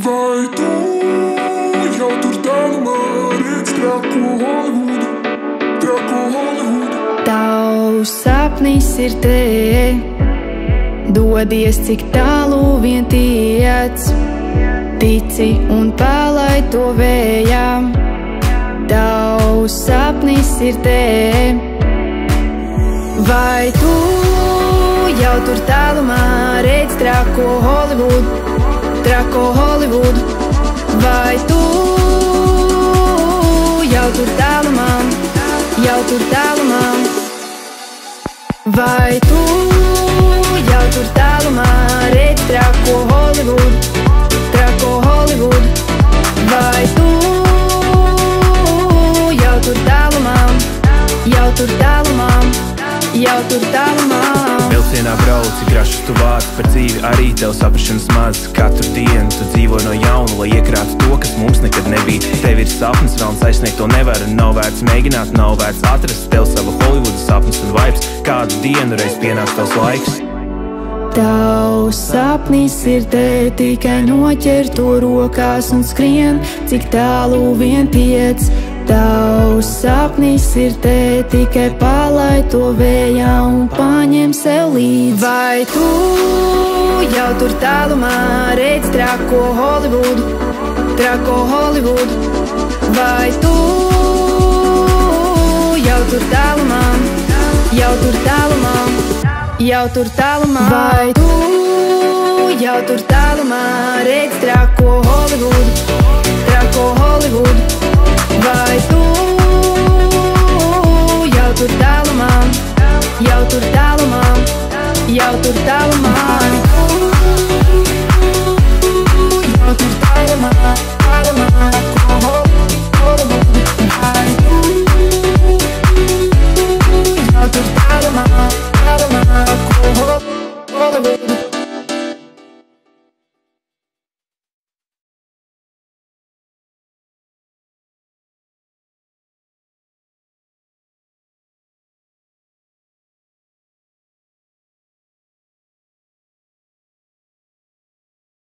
Vai tu jau tur tālumā redz trako Holivudu, trako Holivudu? Tavs sapnis ir te, dodies cik tālu vien tiec, tici un palaid to vējā. Tavs sapnis ir te. Vai tu jau tur tālumā redz trako Holivudu, trako Holivudu? Vai tu jau tur tālumā, jau tur tālumā? Vai tu jau tur tālumā redz trako Holivudu, trako Holivudu? Vai tu jau tur tālumā, jau tur tālumā, jau tur tālumā? Vilcienā brauci, grašus tu vāc, par dzīvi arī tev saprašanas maz. Katru dienu tu dzīvo no jauna, lai iekrātu to, kas mums nekad nebija. Tev ir sapnis, vēl un aizsniegt to nevar. Nav vērts mēģināt, nav vērts atrast tev savu Holivudu sapnis un vibes. Kādu dienu reiz pienāks tavs laiks. Tavs sapnis ir te, tikai noķer to rokās un skrien, cik tālu vien tiec. Tavs sapnis ir te, tikai palaid to vējā un paņem sev līdzi. Vai tu jau tur tālumā redz trako Holivudu, trako Holivudu? Vai tu jau tur tālumā, jau tur tālumā, jau tur tālumā? Vai tu jau tur tālumā redz trako Holivudu, trako Holivudu? Vai tu jau tur tālumā, jau tur tālumā, jau tur tālumā?